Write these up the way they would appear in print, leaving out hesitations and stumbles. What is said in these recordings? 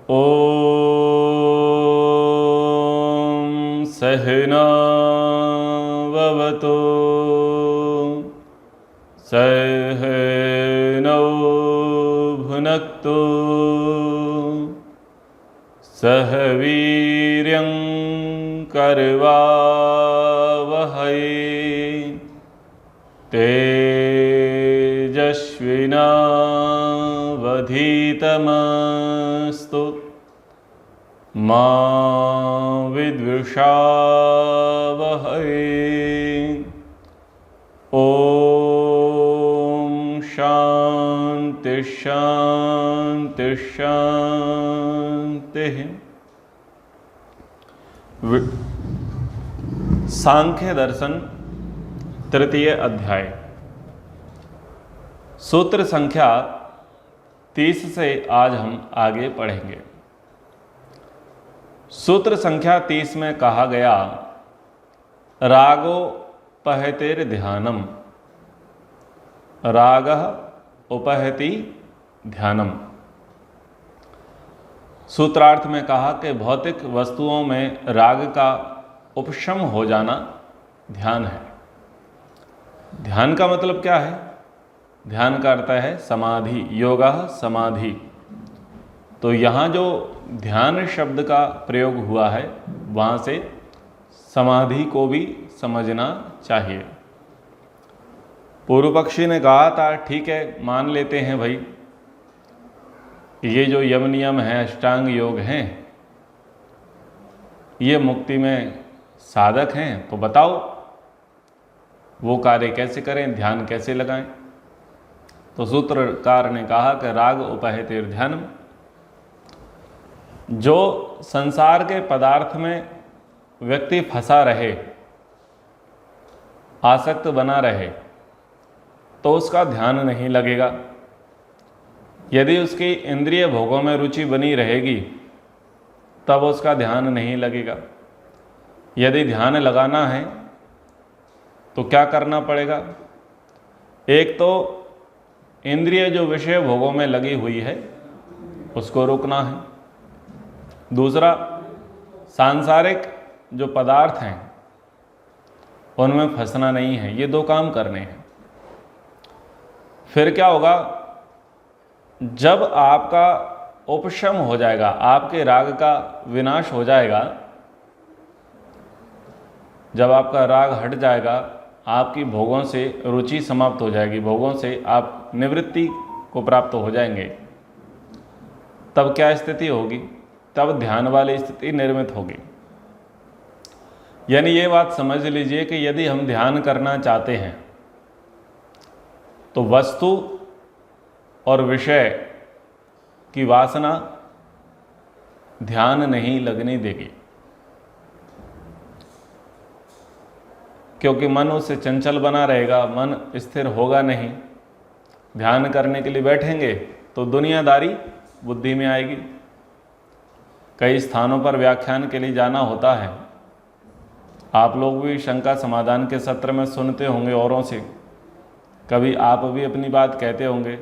ॐ सहना भवतु सहनौ भुनक्तु सह वीर्यं करवावहै तेजस्विनावधीतमस्तु मा विद्विषावहै। ॐ शान्ति शान्ति शान्तिः। सांख्य दर्शन तृतीय अध्याय सूत्र संख्या 30 से आज हम आगे पढ़ेंगे। सूत्र संख्या 30 में कहा गया रागोपहतेर ध्यानम, रागः उपहति ध्यानम। सूत्रार्थ में कहा कि भौतिक वस्तुओं में राग का उपशम हो जाना ध्यान है। ध्यान का मतलब क्या है? ध्यान का अर्थ है समाधि, योगः समाधि। तो यहाँ जो ध्यान शब्द का प्रयोग हुआ है वहाँ से समाधि को भी समझना चाहिए। पूर्व पक्षी ने कहा था ठीक है, मान लेते हैं भाई, ये जो यम नियम है, अष्टांग योग हैं, ये मुक्ति में साधक हैं, तो बताओ वो कार्य कैसे करें, ध्यान कैसे लगाएं। तो सूत्रकार ने कहा कि राग उपहतेर ध्यानम, जो संसार के पदार्थ में व्यक्ति फंसा रहे, आसक्त बना रहे, तो उसका ध्यान नहीं लगेगा। यदि उसकी इंद्रिय भोगों में रुचि बनी रहेगी तब उसका ध्यान नहीं लगेगा। यदि ध्यान लगाना है तो क्या करना पड़ेगा? एक तो इंद्रिय जो विषय भोगों में लगी हुई है उसको रोकना है। दूसरा, सांसारिक जो पदार्थ हैं उनमें फंसना नहीं है। ये दो काम करने हैं। फिर क्या होगा? जब आपका उपशम हो जाएगा, आपके राग का विनाश हो जाएगा, जब आपका राग हट जाएगा, आपकी भोगों से रुचि समाप्त हो जाएगी, भोगों से आप निवृत्ति को प्राप्त हो जाएंगे, तब क्या स्थिति होगी? तब ध्यान वाली स्थिति निर्मित होगी। यानी ये बात समझ लीजिए कि यदि हम ध्यान करना चाहते हैं तो वस्तु और विषय की वासना ध्यान नहीं लगने देगी, क्योंकि मन उससे चंचल बना रहेगा, मन स्थिर होगा नहीं। ध्यान करने के लिए बैठेंगे तो दुनियादारी बुद्धि में आएगी। कई स्थानों पर व्याख्यान के लिए जाना होता है। आप लोग भी शंका समाधान के सत्र में सुनते होंगे औरों से, कभी आप भी अपनी बात कहते होंगे।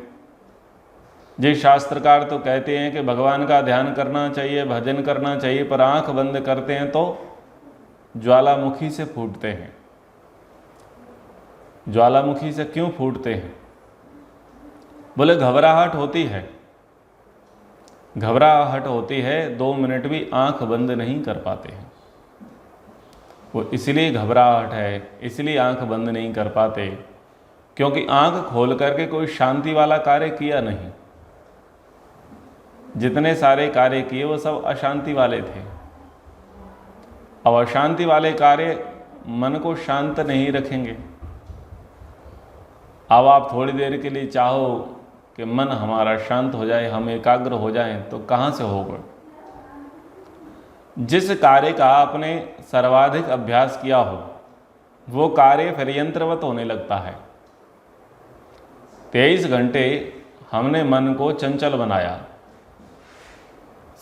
जी, शास्त्रकार तो कहते हैं कि भगवान का ध्यान करना चाहिए, भजन करना चाहिए, पर आंख बंद करते हैं तो ज्वालामुखी से फूटते हैं। ज्वालामुखी से क्यों फूटते हैं? बोले घबराहट होती है। घबराहट होती है, 2 मिनट भी आंख बंद नहीं कर पाते हैं। वो इसलिए घबराहट है, इसलिए आंख बंद नहीं कर पाते क्योंकि आंख खोल करके कोई शांति वाला कार्य किया नहीं। जितने सारे कार्य किए वो सब अशांति वाले थे। अब अशांति वाले कार्य मन को शांत नहीं रखेंगे। अब आप थोड़ी देर के लिए चाहो कि मन हमारा शांत हो जाए, हम एकाग्र हो जाएं, तो कहाँ से होगा? जिस कार्य का आपने सर्वाधिक अभ्यास किया हो वो कार्य फिर यंत्रवत होने लगता है। 23 घंटे हमने मन को चंचल बनाया,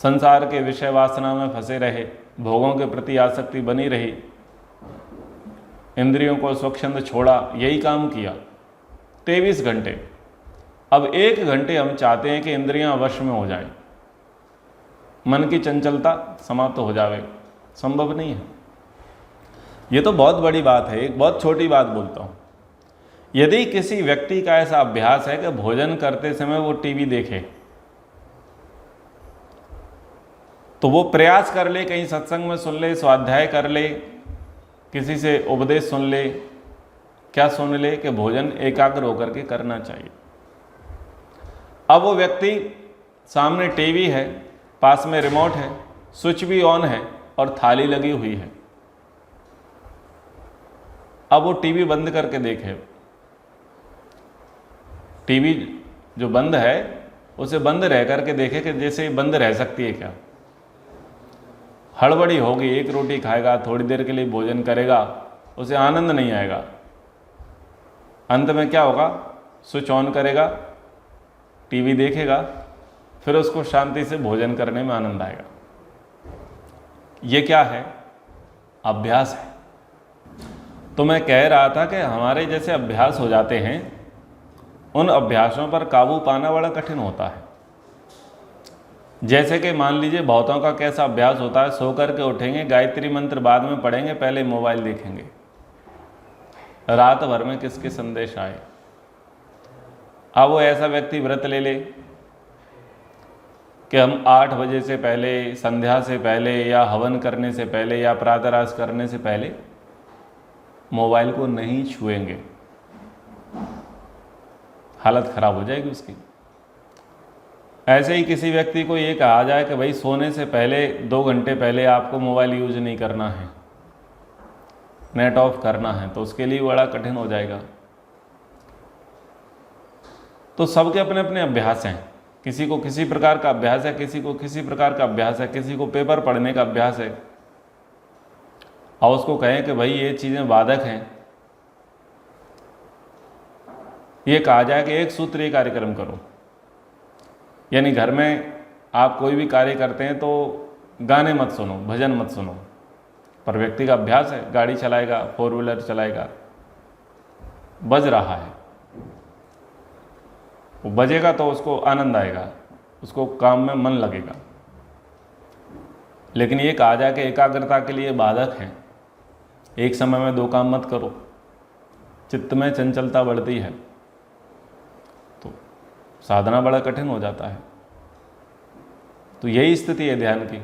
संसार के विषय वासना में फंसे रहे, भोगों के प्रति आसक्ति बनी रही, इंद्रियों को स्वच्छंद छोड़ा, यही काम किया 23 घंटे। अब 1 घंटे हम चाहते हैं कि इंद्रियां वश में हो जाएं। मन की चंचलता समाप्त हो जावे, संभव नहीं है। ये तो बहुत बड़ी बात है। एक बहुत छोटी बात बोलता हूँ, यदि किसी व्यक्ति का ऐसा अभ्यास है कि भोजन करते समय वो टीवी देखे, तो वो प्रयास कर ले, कहीं सत्संग में सुन ले, स्वाध्याय कर ले, किसी से उपदेश सुन ले, क्या सुन ले कि भोजन एकाग्र होकर के करना चाहिए। अब वो व्यक्ति सामने टीवी है, पास में रिमोट है, स्विच भी ऑन है और थाली लगी हुई है। अब वो टीवी बंद करके देखे, टीवी जो बंद है उसे बंद रह करके देखे कि जैसे बंद रह सकती है क्या। हड़बड़ी होगी, एक रोटी खाएगा, थोड़ी देर के लिए भोजन करेगा, उसे आनंद नहीं आएगा। अंत में क्या होगा, स्विच ऑन करेगा, टीवी देखेगा, फिर उसको शांति से भोजन करने में आनंद आएगा। ये क्या है, अभ्यास है। तो मैं कह रहा था कि हमारे जैसे अभ्यास हो जाते हैं, उन अभ्यासों पर काबू पाना बड़ा कठिन होता है। जैसे कि मान लीजिए बहुतों का कैसा अभ्यास होता है, सो करके उठेंगे, गायत्री मंत्र बाद में पढ़ेंगे, पहले मोबाइल देखेंगे, रात भर में किसके संदेश आए। अब वो ऐसा व्यक्ति व्रत ले ले कि हम 8 बजे से पहले, संध्या से पहले, या हवन करने से पहले, या प्रातराश करने से पहले मोबाइल को नहीं छुएंगे, हालत खराब हो जाएगी उसकी। ऐसे ही किसी व्यक्ति को ये कहा जाए कि भाई सोने से पहले 2 घंटे पहले आपको मोबाइल यूज नहीं करना है, नेट ऑफ करना है, तो उसके लिए बड़ा कठिन हो जाएगा। तो सबके अपने अपने अभ्यास हैं, किसी को किसी प्रकार का अभ्यास है, किसी को किसी प्रकार का अभ्यास है, किसी को पेपर पढ़ने का अभ्यास है। और उसको कहें कि भाई ये चीज़ें बाधक हैं, ये कहा जाए कि एक सूत्रीय कार्यक्रम करो, यानी घर में आप कोई भी कार्य करते हैं तो गाने मत सुनो, भजन मत सुनो। पर व्यक्ति का अभ्यास है, गाड़ी चलाएगा, 4 व्हीलर चलाएगा, बज रहा है, वो बजेगा तो उसको आनंद आएगा, उसको काम में मन लगेगा। लेकिन ये कहा जाए कि एकाग्रता के लिए बाधक है, एक समय में 2 काम मत करो, चित्त में चंचलता बढ़ती है, तो साधना बड़ा कठिन हो जाता है। तो यही स्थिति है ध्यान की।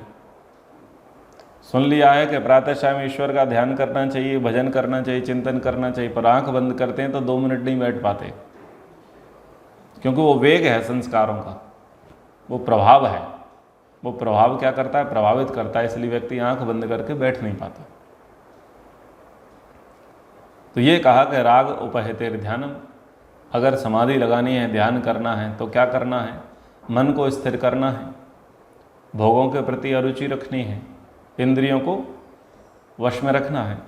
सुन लिया है कि प्रातः शाम ईश्वर का ध्यान करना चाहिए, भजन करना चाहिए, चिंतन करना चाहिए, पर आंख बंद करते हैं तो 2 मिनट नहीं बैठ पाते, क्योंकि वो वेग है संस्कारों का, वो प्रभाव है। वो प्रभाव क्या करता है, प्रभावित करता है, इसलिए व्यक्ति आंख बंद करके बैठ नहीं पाता। तो ये कहा कि राग उपहतेर ध्यानम, अगर समाधि लगानी है, ध्यान करना है, तो क्या करना है, मन को स्थिर करना है, भोगों के प्रति अरुचि रखनी है, इंद्रियों को वश में रखना है।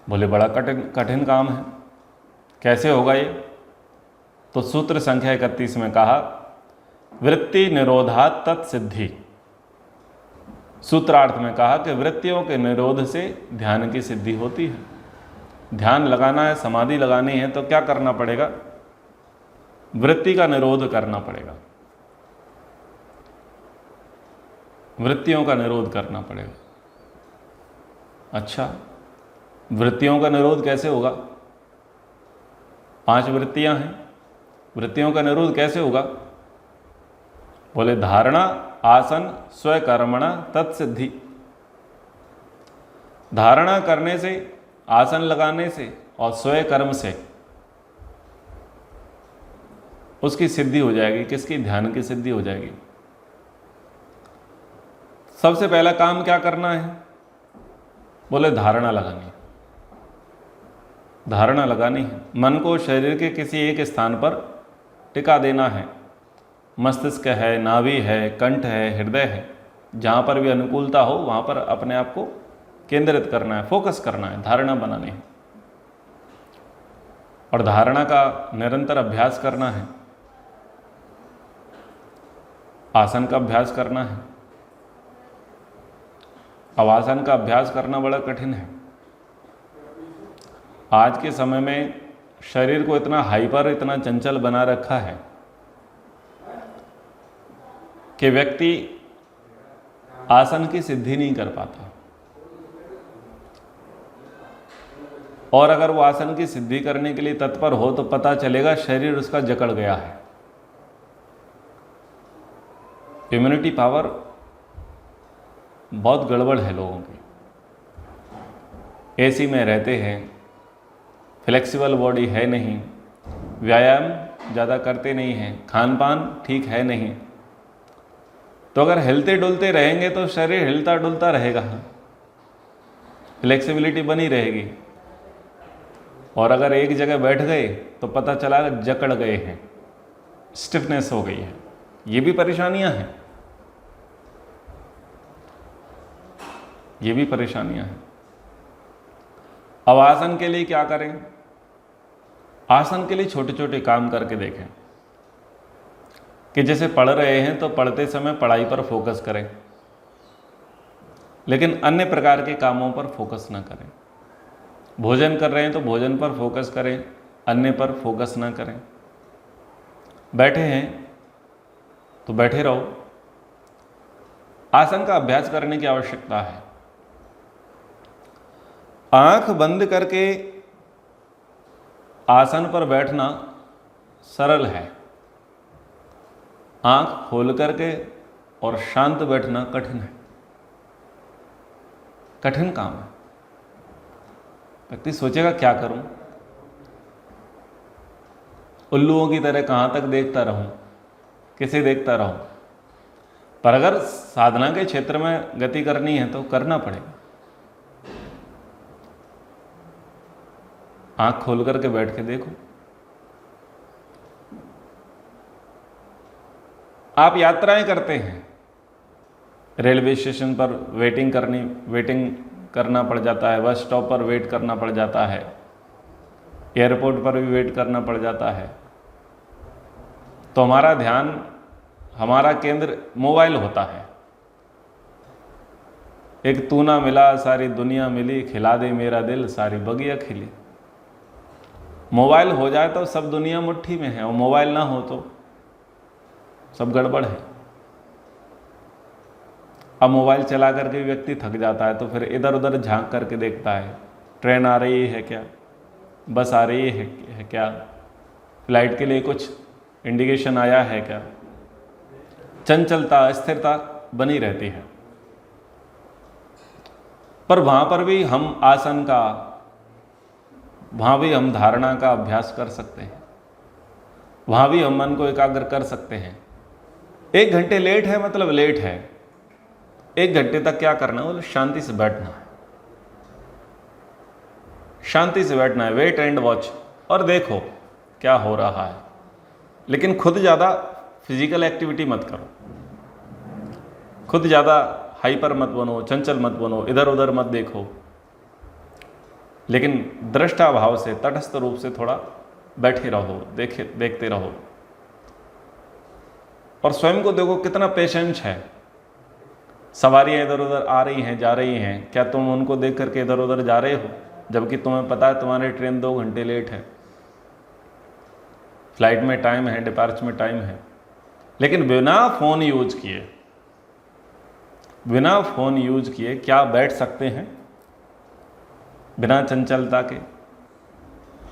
बोले बड़ा कठिन काम है, कैसे होगा ये? तो सूत्र संख्या 31 में कहा, वृत्ति निरोधात् तत्सिद्धि। सूत्रार्थ में कहा कि वृत्तियों के निरोध से ध्यान की सिद्धि होती है। ध्यान लगाना है, समाधि लगानी है, तो क्या करना पड़ेगा, वृत्ति का निरोध करना पड़ेगा, वृत्तियों का निरोध करना पड़ेगा। अच्छा, वृत्तियों का निरोध कैसे होगा? 5 वृत्तियां हैं, वृत्तियों का निरोध कैसे होगा? बोले धारणा, आसन, स्वकर्मणा तत्सिद्धि। धारणा करने से, आसन लगाने से और स्वयं कर्म से उसकी सिद्धि हो जाएगी। किसकी? ध्यान की सिद्धि हो जाएगी। सबसे पहला काम क्या करना है? बोले धारणा लगानी है। धारणा लगानी है, मन को शरीर के किसी एक स्थान पर टिका देना है। मस्तिष्क है, नाभि है, कंठ है, हृदय है, जहाँ पर भी अनुकूलता हो वहाँ पर अपने आप को केंद्रित करना है, फोकस करना है, धारणा बनानी है। और धारणा का निरंतर अभ्यास करना है, आसन का अभ्यास करना है। अब आसन का अभ्यास करना बड़ा कठिन है। आज के समय में शरीर को इतना हाइपर, इतना चंचल बना रखा है कि व्यक्ति आसन की सिद्धि नहीं कर पाता, और अगर वो आसन की सिद्धि करने के लिए तत्पर हो तो पता चलेगा शरीर उसका जकड़ गया है। इम्यूनिटी पावर बहुत गड़बड़ है लोगों की। एसी में रहते हैं, फ्लेक्सिबल बॉडी है नहीं, व्यायाम ज़्यादा करते नहीं हैं, खान पान ठीक है नहीं, तो अगर हिलते डुलते रहेंगे तो शरीर हिलता डुलता रहेगा, फ्लेक्सिबिलिटी बनी रहेगी। और अगर एक जगह बैठ गए तो पता चला जकड़ गए हैं, स्टिफनेस हो गई है। ये भी परेशानियां हैं, ये भी परेशानियां हैं। अब आसन के लिए क्या करें? आसन के लिए छोटे छोटे काम करके देखें कि जैसे पढ़ रहे हैं तो पढ़ते समय पढ़ाई पर फोकस करें, लेकिन अन्य प्रकार के कामों पर फोकस ना करें। भोजन कर रहे हैं तो भोजन पर फोकस करें, अन्य पर फोकस ना करें। बैठे हैं तो बैठे रहो। आसन का अभ्यास करने की आवश्यकता है। आंख बंद करके आसन पर बैठना सरल है, आंख खोल करके और शांत बैठना कठिन है, कठिन काम है। व्यक्ति सोचेगा क्या करूं, उल्लुओं की तरह कहां तक देखता रहूं, किसे देखता रहूं। पर अगर साधना के क्षेत्र में गति करनी है तो करना पड़ेगा। आंख खोल करके बैठ के देखो। आप यात्राएं करते हैं, रेलवे स्टेशन पर वेटिंग करना पड़ जाता है, बस स्टॉप पर वेट करना पड़ जाता है, एयरपोर्ट पर भी वेट करना पड़ जाता है, तो हमारा ध्यान, हमारा केंद्र मोबाइल होता है। एक तूना मिला सारी दुनिया मिली, खिला दे मेरा दिल सारी बगिया खिली। मोबाइल हो जाए तो सब दुनिया मुट्ठी में है, और मोबाइल ना हो तो सब गड़बड़ है। अब मोबाइल चला करके व्यक्ति थक जाता है तो फिर इधर उधर झांक करके देखता है, ट्रेन आ रही है क्या, बस आ रही है क्या, फ्लाइट के लिए कुछ इंडिकेशन आया है क्या। चंचलता, अस्थिरता बनी रहती है। पर वहां पर भी हम आसन का, वहां भी हम धारणा का अभ्यास कर सकते हैं, वहां भी हम मन को एकाग्र कर सकते हैं। 1 घंटे लेट है मतलब लेट है, 1 घंटे तक क्या करना है, बोले शांति से बैठना है, शांति से बैठना है, वेट एंड वॉच, और देखो क्या हो रहा है। लेकिन खुद ज़्यादा फिजिकल एक्टिविटी मत करो, खुद ज़्यादा हाइपर मत बनो, चंचल मत बनो, इधर उधर मत देखो, लेकिन दृष्टा भाव से, तटस्थ रूप से थोड़ा बैठे रहो, देखते रहो। और स्वयं को देखो कितना पेशेंस है। सवारियां इधर उधर आ रही हैं, जा रही हैं, क्या तुम उनको देख करके इधर उधर जा रहे हो, जबकि तुम्हें पता है तुम्हारी ट्रेन 2 घंटे लेट है, फ्लाइट में टाइम है, डिपार्चर में टाइम है। लेकिन बिना फोन यूज किए क्या बैठ सकते हैं? बिना चंचलता के,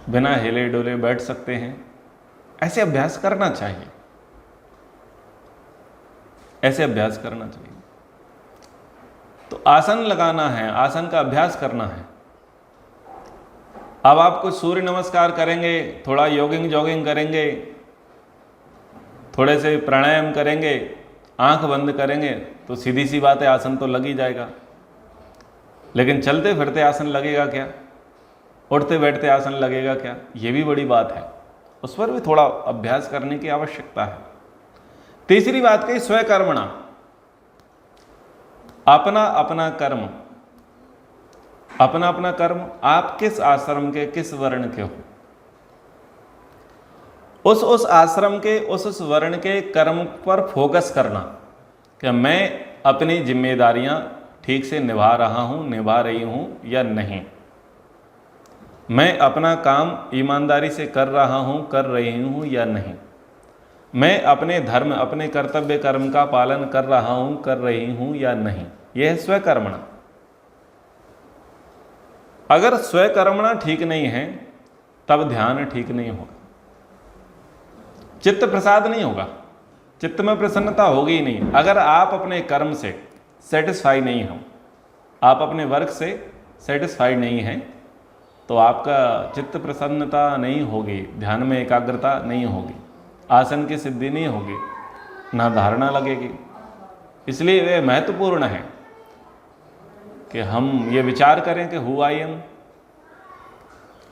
बिना हिले डोले बैठ सकते हैं? ऐसे अभ्यास करना चाहिए, ऐसे अभ्यास करना चाहिए। तो आसन लगाना है, आसन का अभ्यास करना है। अब आप कुछ सूर्य नमस्कार करेंगे, थोड़ा जॉगिंग करेंगे, थोड़े से प्राणायाम करेंगे, आंख बंद करेंगे, तो सीधी सी बात है आसन तो लग ही जाएगा। लेकिन चलते फिरते आसन लगेगा क्या? उठते बैठते आसन लगेगा क्या? ये भी बड़ी बात है, उस पर भी थोड़ा अभ्यास करने की आवश्यकता है। तीसरी बात कही स्वकर्मणा, अपना अपना कर्म। अपना अपना कर्म, आप किस आश्रम के, किस वर्ण के हो, उस आश्रम के, उस वर्ण के कर्म पर फोकस करना कि मैं अपनी जिम्मेदारियां ठीक से निभा रहा हूं, निभा रही हूं या नहीं, मैं अपना काम ईमानदारी से कर रहा हूं, कर रही हूं या नहीं, मैं अपने धर्म, अपने कर्तव्य कर्म का पालन कर रहा हूं, कर रही हूं या नहीं। यह है स्वकर्मणा। अगर स्वकर्मणा ठीक नहीं है तब ध्यान ठीक नहीं होगा, चित्त प्रसाद नहीं होगा, चित्त में प्रसन्नता होगी ही नहीं। अगर आप अपने कर्म से सेटिस्फाई नहीं हो, आप अपने वर्क से सेटिस्फाइड नहीं हैं, तो आपका चित्त प्रसन्नता नहीं होगी, ध्यान में एकाग्रता नहीं होगी, आसन की सिद्धि नहीं होगी, ना धारणा लगेगी। इसलिए वे महत्वपूर्ण है कि हम ये विचार करें कि हु आई एम,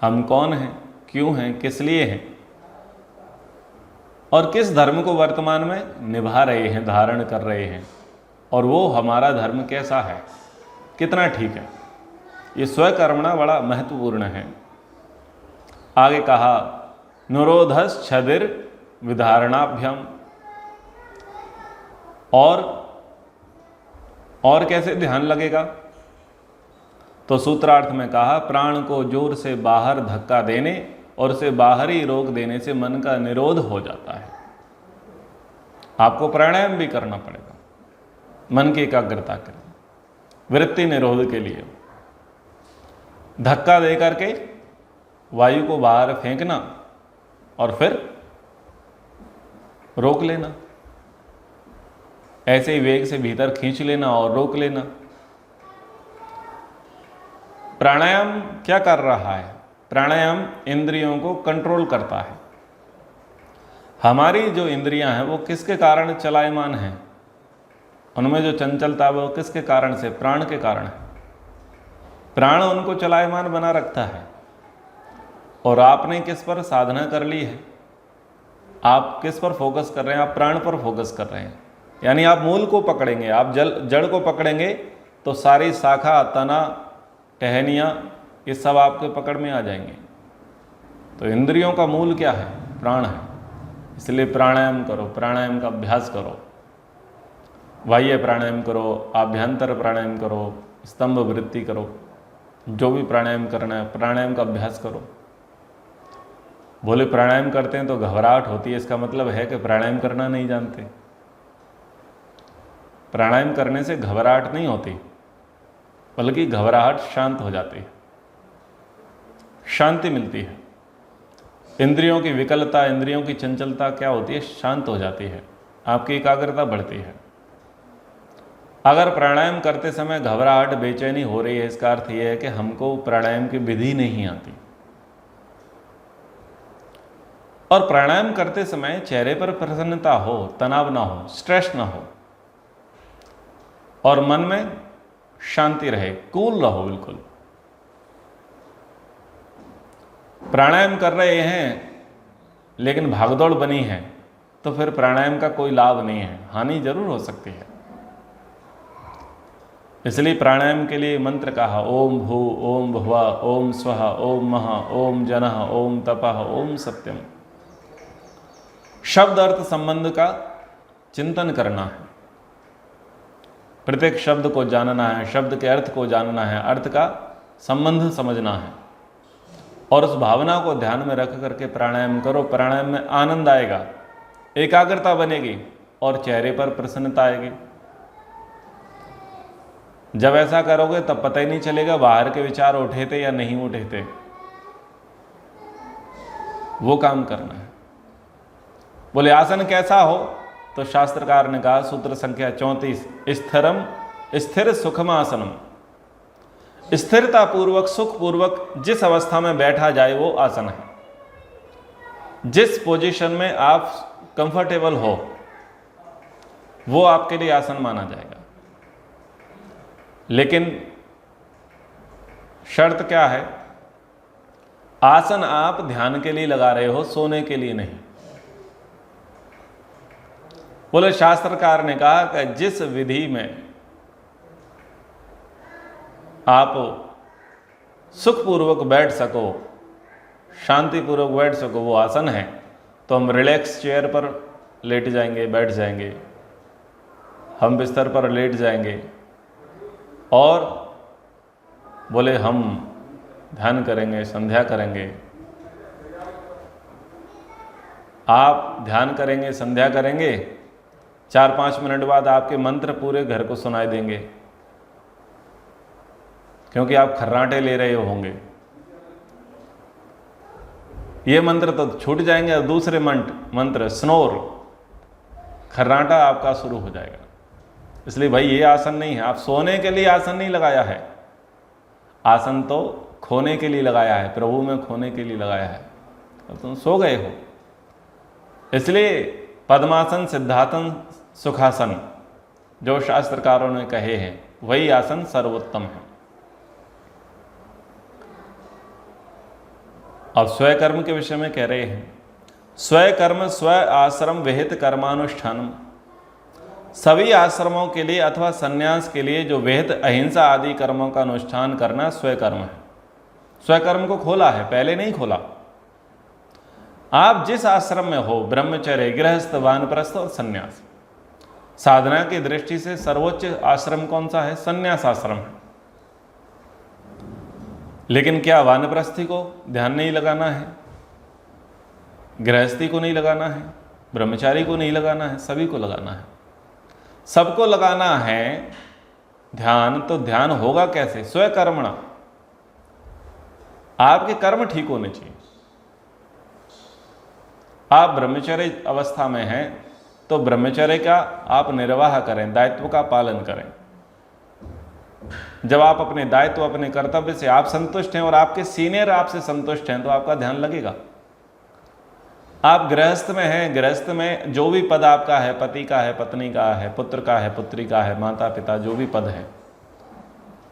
हम कौन हैं, क्यों हैं, किस लिए हैं, और किस धर्म को वर्तमान में निभा रहे हैं, धारण कर रहे हैं, और वो हमारा धर्म कैसा है, कितना ठीक है। ये स्वकर्मणा बड़ा महत्वपूर्ण है। आगे कहा निरोधस छदिर विधारणाभ्याम। और कैसे ध्यान लगेगा? तो सूत्रार्थ में कहा प्राण को जोर से बाहर धक्का देने और उसे बाहरी रोक देने से मन का निरोध हो जाता है। आपको प्राणायाम भी करना पड़ेगा मन की एकाग्रता के लिए, वृत्ति निरोध के लिए। धक्का दे करके वायु को बाहर फेंकना और फिर रोक लेना, ऐसे ही वेग से भीतर खींच लेना और रोक लेना। प्राणायाम क्या कर रहा है? प्राणायाम इंद्रियों को कंट्रोल करता है। हमारी जो इंद्रियां हैं वो किसके कारण चलायमान हैं? उनमें जो चंचलता वो किसके कारण से? प्राण के कारण है। प्राण उनको चलायमान बना रखता है। और आपने किस पर साधना कर ली है? आप किस पर फोकस कर रहे हैं? आप प्राण पर फोकस कर रहे हैं। यानी आप मूल को पकड़ेंगे, आप जड़ को पकड़ेंगे तो सारी शाखा, तना, टहनियाँ ये सब आपके पकड़ में आ जाएंगे। तो इंद्रियों का मूल क्या है? प्राण है। इसलिए प्राणायाम करो, प्राणायाम का अभ्यास करो, बाह्य प्राणायाम करो, आभ्यंतर प्राणायाम करो, स्तंभ वृत्ति करो, जो भी प्राणायाम करना है प्राणायाम का अभ्यास करो। बोले प्राणायाम करते हैं तो घबराहट होती है, इसका मतलब है कि प्राणायाम करना नहीं जानते। प्राणायाम करने से घबराहट नहीं होती, बल्कि घबराहट शांत हो जाती है, शांति मिलती है। इंद्रियों की विकलता, इंद्रियों की चंचलता क्या होती है? शांत हो जाती है, आपकी एकाग्रता बढ़ती है। अगर प्राणायाम करते समय घबराहट, बेचैनी हो रही है, इसका अर्थ यह है कि हमको प्राणायाम की विधि नहीं आती। और प्राणायाम करते समय चेहरे पर प्रसन्नता हो, तनाव ना हो, स्ट्रेस ना हो, और मन में शांति रहे, कूल रहो बिल्कुल। प्राणायाम कर रहे हैं लेकिन भागदौड़ बनी है तो फिर प्राणायाम का कोई लाभ नहीं है, हानि जरूर हो सकती है। इसलिए प्राणायाम के लिए मंत्र कहा ओम भू ओम भुवः ओम स्वः ओम महा ओम जनः ओम तपः ओम सत्यम। शब्द अर्थ संबंध का चिंतन करना है, प्रत्येक शब्द को जानना है, शब्द के अर्थ को जानना है, अर्थ का संबंध समझना है, और उस भावना को ध्यान में रख करके प्राणायाम करो। प्राणायाम में आनंद आएगा, एकाग्रता बनेगी और चेहरे पर प्रसन्नता आएगी। जब ऐसा करोगे तब पता ही नहीं चलेगा बाहर के विचार उठे थे या नहीं उठे थे। वो काम करना है। बोले आसन कैसा हो? तो शास्त्रकार ने कहा सूत्र संख्या 34, स्थिर सुखम आसनम। स्थिरता पूर्वक, सुख पूर्वक जिस अवस्था में बैठा जाए वो आसन है। जिस पोजीशन में आप कंफर्टेबल हो वो आपके लिए आसन माना जाएगा। लेकिन शर्त क्या है? आसन आप ध्यान के लिए लगा रहे हो, सोने के लिए नहीं। बोले शास्त्रकार ने कहा कि जिस विधि में आप सुखपूर्वक बैठ सको, शांतिपूर्वक बैठ सको, वो आसन है। तो हम रिलैक्स चेयर पर लेट जाएंगे, बैठ जाएंगे, हम बिस्तर पर लेट जाएंगे और बोले हम ध्यान करेंगे, संध्या करेंगे। आप ध्यान करेंगे, संध्या करेंगे, 4-5 मिनट बाद आपके मंत्र पूरे घर को सुनाई देंगे, क्योंकि आप खर्राटे ले रहे होंगे। ये मंत्र तो छूट जाएंगे और दूसरे मंत्र स्नोर, खर्राटा आपका शुरू हो जाएगा। इसलिए भाई ये आसन नहीं है, आप सोने के लिए आसन नहीं लगाया है, आसन तो खोने के लिए लगाया है, प्रभु में खोने के लिए लगाया है। अब तुम सो गए हो, इसलिए पद्मासन, सिद्धासन, सुखासन जो शास्त्रकारों ने कहे हैं वही आसन सर्वोत्तम है। अब स्वयं के विषय में कह रहे हैं, स्वयं स्व आश्रम विहित कर्मानुष्ठानम। सभी आश्रमों के लिए अथवा संन्यास के लिए जो विहित अहिंसा आदि कर्मों का अनुष्ठान करना स्वयं है। स्वयं को खोला है, पहले नहीं खोला। आप जिस आश्रम में हो, ब्रह्मचर्य, गृहस्थ, वानप्रस्थ और संन्यास, साधना की दृष्टि से सर्वोच्च आश्रम कौन सा है? संन्यास आश्रम है। लेकिन क्या वानप्रस्थी को ध्यान नहीं लगाना है, गृहस्थी को नहीं लगाना है, ब्रह्मचारी को नहीं लगाना है? सभी को लगाना है, सबको लगाना है ध्यान। तो ध्यान होगा कैसे? स्वकर्मणा। आपके कर्म ठीक होने चाहिए। आप ब्रह्मचर्य अवस्था में हैं तो ब्रह्मचर्य का आप निर्वाह करें, दायित्व का पालन करें। जब आप अपने दायित्व, अपने कर्तव्य से आप संतुष्ट हैं और आपके सीनियर आपसे संतुष्ट हैं तो आपका ध्यान लगेगा। आप गृहस्थ में हैं, गृहस्थ में जो भी पद आपका है, पति का है, पत्नी का है, पुत्र का है, पुत्री का है, माता पिता, जो भी पद है,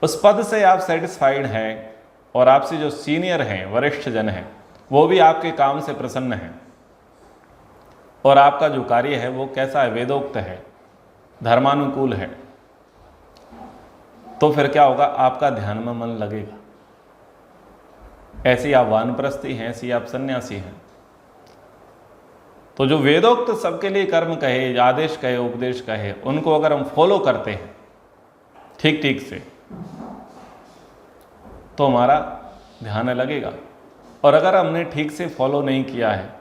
उस पद से आप सेटिस्फाइड हैं और आपसे जो सीनियर हैं, वरिष्ठ जन हैं, वो भी आपके काम से प्रसन्न हैं और आपका जो कार्य है वो कैसा है? वेदोक्त है, धर्मानुकूल है। तो फिर क्या होगा? आपका ध्यान में मन लगेगा। ऐसे आप वानप्रस्थी हैं, ऐसे आप सन्यासी हैं। तो जो वेदोक्त सबके लिए कर्म कहे, आदेश कहे, उपदेश कहे, उनको अगर हम फॉलो करते हैं ठीक ठीक से तो हमारा ध्यान लगेगा। और अगर हमने ठीक से फॉलो नहीं किया है,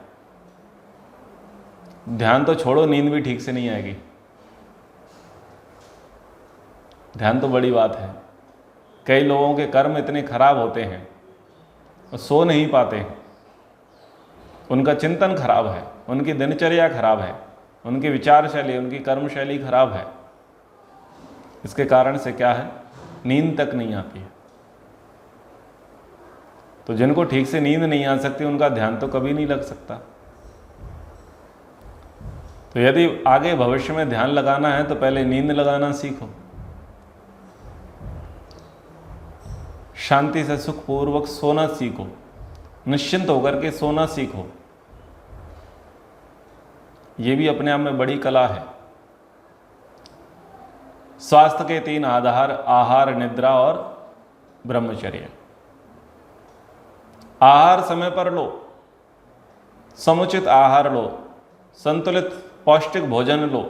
ध्यान तो छोड़ो, नींद भी ठीक से नहीं आएगी। ध्यान तो बड़ी बात है। कई लोगों के कर्म इतने खराब होते हैं और सो नहीं पाते हैं, उनका चिंतन खराब है, उनकी दिनचर्या खराब है, उनकी विचार शैली, उनकी कर्म शैली खराब है। इसके कारण से क्या है? नींद तक नहीं आती है। तो जिनको ठीक से नींद नहीं आ सकती उनका ध्यान तो कभी नहीं लग सकता। तो यदि आगे भविष्य में ध्यान लगाना है तो पहले नींद लगाना सीखो, शांति से सुखपूर्वक सोना सीखो, निश्चिंत होकर के सोना सीखो। ये भी अपने आप में बड़ी कला है। स्वास्थ्य के 3 आधार: आहार, निद्रा और ब्रह्मचर्य। आहार समय पर लो, समुचित आहार लो, संतुलित पौष्टिक भोजन लो,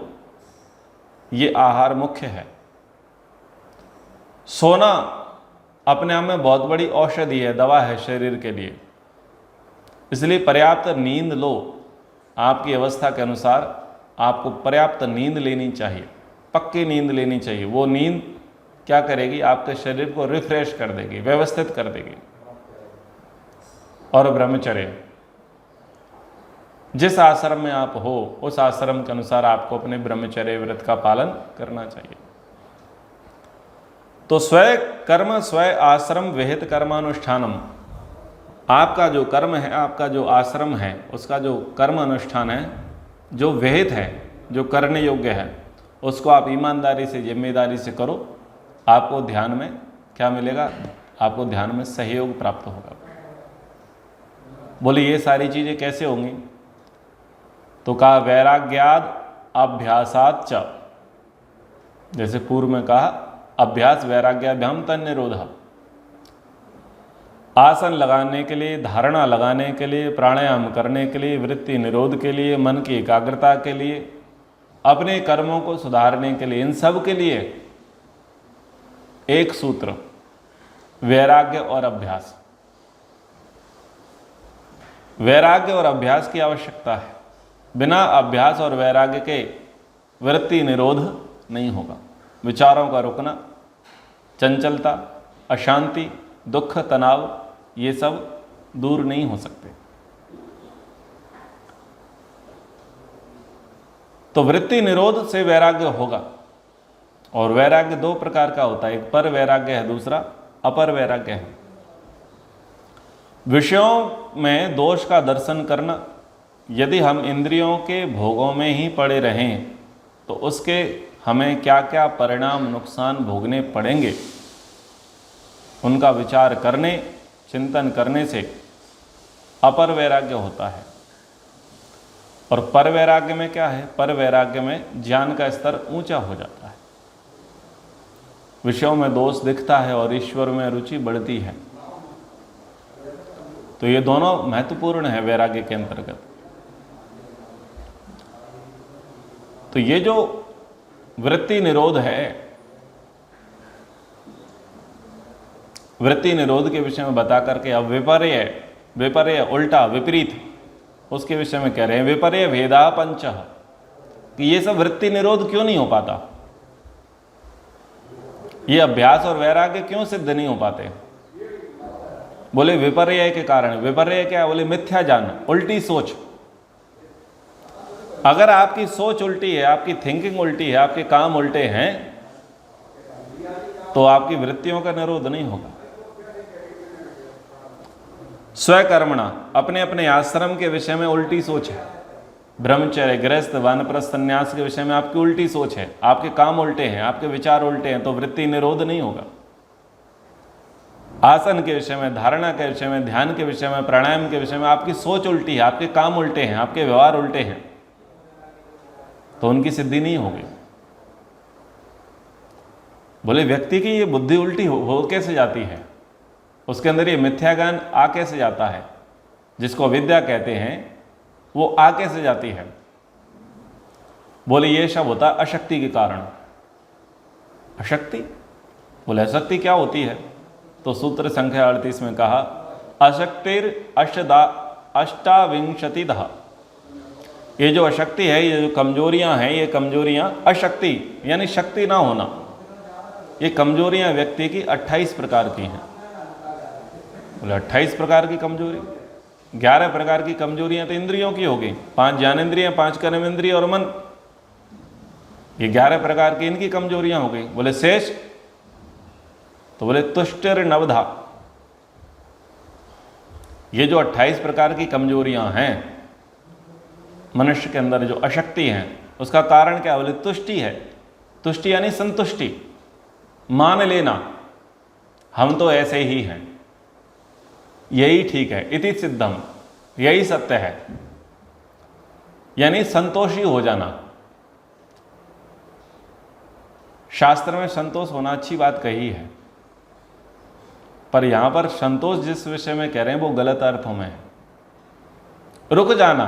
ये आहार मुख्य है। सोना अपने आप में बहुत बड़ी औषधि है, दवा है शरीर के लिए। इसलिए पर्याप्त नींद लो। आपकी अवस्था के अनुसार आपको पर्याप्त नींद लेनी चाहिए, पक्की नींद लेनी चाहिए। वो नींद क्या करेगी? आपके शरीर को रिफ्रेश कर देगी, व्यवस्थित कर देगी। और ब्रह्मचर्य, जिस आश्रम में आप हो उस आश्रम के अनुसार आपको अपने ब्रह्मचर्य व्रत का पालन करना चाहिए। तो स्वयं कर्म स्वयं आश्रम विहित कर्मानुष्ठानम। आपका जो कर्म है, आपका जो आश्रम है, उसका जो कर्म अनुष्ठान है, जो विहित है, जो करने योग्य है, उसको आप ईमानदारी से, जिम्मेदारी से करो। आपको ध्यान में क्या मिलेगा? आपको ध्यान में सहयोग प्राप्त होगा। बोले ये सारी चीज़ें कैसे होंगी? तो कहा वैराग्याद अभ्यासात च। जैसे पूर्व में कहा अभ्यास वैराग्याभ्याम तन्निरोधः। आसन लगाने के लिए, धारणा लगाने के लिए, प्राणायाम करने के लिए, वृत्ति निरोध के लिए, मन की एकाग्रता के लिए, अपने कर्मों को सुधारने के लिए, इन सब के लिए एक सूत्र, वैराग्य और अभ्यास। वैराग्य और अभ्यास की आवश्यकता है। बिना अभ्यास और वैराग्य के वृत्ति निरोध नहीं होगा। विचारों का रुकना, चंचलता, अशांति, दुख, तनाव, ये सब दूर नहीं हो सकते। तो वृत्ति निरोध से वैराग्य होगा। और वैराग्य दो प्रकार का होता है, एक पर वैराग्य है, दूसरा अपर वैराग्य है। विषयों में दोष का दर्शन करना, यदि हम इंद्रियों के भोगों में ही पड़े रहें तो उसके हमें क्या क्या परिणाम, नुकसान भोगने पड़ेंगे, उनका विचार करने, चिंतन करने से अपर वैराग्य होता है। और पर वैराग्य में क्या है? पर वैराग्य में ज्ञान का स्तर ऊंचा हो जाता है, विषयों में दोष दिखता है और ईश्वर में रुचि बढ़ती है। तो ये दोनों महत्वपूर्ण है वैराग्य के अंतर्गत। तो ये जो वृत्ति निरोध है, वृत्ति निरोध के विषय में बता करके अब विपर्य उल्टा विपरीत, उसके विषय में कह रहे हैं विपर्य भेदा पंच, कि ये सब वृत्ति निरोध क्यों नहीं हो पाता, ये अभ्यास और वैराग्य क्यों सिद्ध नहीं हो पाते। बोले विपर्य के कारण। विपर्य क्या? बोले मिथ्या ज्ञान, उल्टी सोच। अगर आपकी सोच उल्टी है, आपकी थिंकिंग उल्टी है, आपके काम उल्टे हैं, तो आपकी वृत्तियों का निरोध नहीं होगा। स्वकर्मणा, अपने अपने आश्रम के विषय में उल्टी सोच है, ब्रह्मचर्य, गृहस्थ, वानप्रस्थ, संन्यास के विषय में आपकी उल्टी सोच है, आपके काम उल्टे हैं, आपके विचार उल्टे हैं, तो वृत्ति निरोध नहीं होगा। आसन के विषय में, धारणा के विषय में, ध्यान के विषय में, प्राणायाम के विषय में आपकी सोच उल्टी है, आपके काम उल्टे हैं, आपके व्यवहार उल्टे हैं, तो उनकी सिद्धि नहीं होगी। बोले व्यक्ति की ये बुद्धि उल्टी हो कैसे जाती है, उसके अंदर ये मिथ्या ज्ञान आ कैसे जाता है, जिसको अविद्या कहते हैं, वो आ कैसे जाती है। बोले ये सब होता है अशक्ति के कारण। अशक्ति? बोले अशक्ति क्या होती है? तो सूत्र संख्या 38 में कहा अशक्तिर अष्टाविंशतिः। ये जो अशक्ति है, ये जो कमजोरियां हैं, ये कमजोरियां अशक्ति यानी शक्ति ना होना, ये कमजोरियां व्यक्ति की 28 प्रकार की हैं। बोले 28 प्रकार की कमजोरी? 11 प्रकार की कमजोरियां तो इंद्रियों की होगी, 5 ज्ञानेंद्रियां, 5 कर्मेंद्रिय और मन, ये 11 प्रकार की इनकी कमजोरियां हो गई। बोले शेष? तो बोले तुष्टिर्नवधा। ये जो 28 प्रकार की कमजोरियां हैं मनुष्य के अंदर, जो अशक्ति है, उसका कारण क्या? बोले तुष्टि है। तुष्टि यानी संतुष्टि, मान लेना हम तो ऐसे ही हैं, यही ठीक है, इति सिद्धम, यही सत्य है, यानी संतोषी हो जाना। शास्त्र में संतोष होना अच्छी बात कही है, पर यहां पर संतोष जिस विषय में कह रहे हैं वो गलत अर्थों में है। रुक जाना,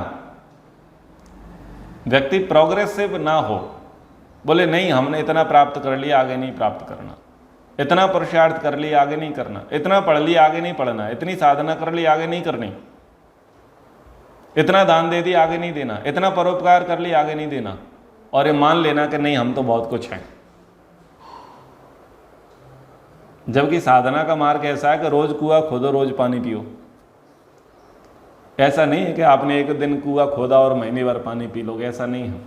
व्यक्ति प्रोग्रेसिव ना हो, बोले नहीं हमने इतना प्राप्त कर लिया, आगे नहीं प्राप्त करना, इतना पुरुषार्थ कर लिया, आगे नहीं करना, इतना पढ़ लिया, आगे नहीं पढ़ना, इतनी साधना कर ली, आगे नहीं करनी, इतना दान दे दिया, आगे नहीं देना, इतना परोपकार कर लिया, आगे नहीं देना, और ये मान लेना कि नहीं हम तो बहुत कुछ हैं। जबकि साधना का मार्ग ऐसा है कि रोज कुआं खोदो, रोज पानी पियो। ऐसा नहीं है कि आपने एक दिन कुआं खोदा और महीने भर पानी पी लोगे, ऐसा नहीं है।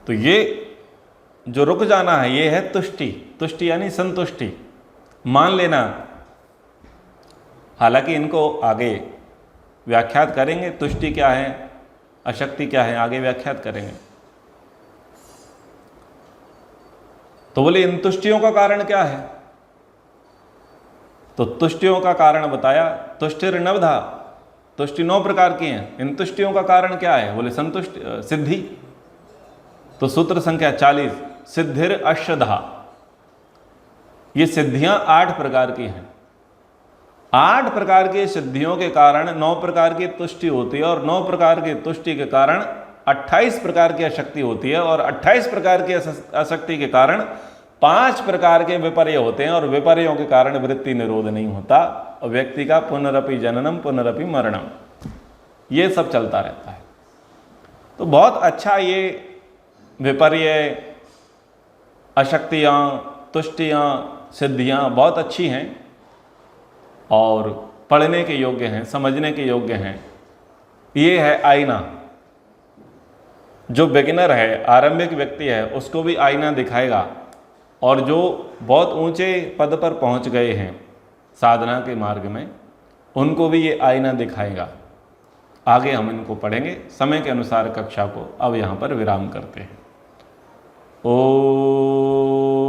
तो ये जो रुक जाना है, ये है तुष्टि। तुष्टि यानी संतुष्टि, मान लेना। हालांकि इनको आगे व्याख्यात करेंगे, तुष्टि क्या है, अशक्ति क्या है, आगे व्याख्यात करेंगे। तो बोले इन तुष्टियों का कारण क्या है? तो तुष्टियों का कारण बताया, तुष्टिर्नवधा, तुष्टि 9 प्रकार की हैं। इन तुष्टियों का कारण क्या है? बोले संतुष्टि, सिद्धि। तो सूत्र संख्या 40 सिद्धिर अष्टधा, ये सिद्धियां 8 प्रकार की हैं। 8 प्रकार की सिद्धियों के कारण 9 प्रकार की तुष्टि होती है, और 9 प्रकार की तुष्टि के कारण 28 प्रकार की अशक्ति होती है, और 28 प्रकार की अशक्ति के कारण 5 प्रकार के विपर्य होते हैं, और विपर्यों के कारण वृत्ति निरोध नहीं होता, और व्यक्ति का पुनरपि जननम पुनरपि मरणम, ये सब चलता रहता है। तो बहुत अच्छा ये विपर्य, अशक्तियाँ, तुष्टियाँ, सिद्धियाँ बहुत अच्छी हैं और पढ़ने के योग्य हैं, समझने के योग्य हैं। ये है आईना। जो बिगिनर है, आरंभिक व्यक्ति है, उसको भी आईना दिखाएगा, और जो बहुत ऊंचे पद पर पहुंच गए हैं साधना के मार्ग में, उनको भी ये आईना दिखाएगा। आगे हम इनको पढ़ेंगे। समय के अनुसार कक्षा को अब यहाँ पर विराम करते हैं। ओ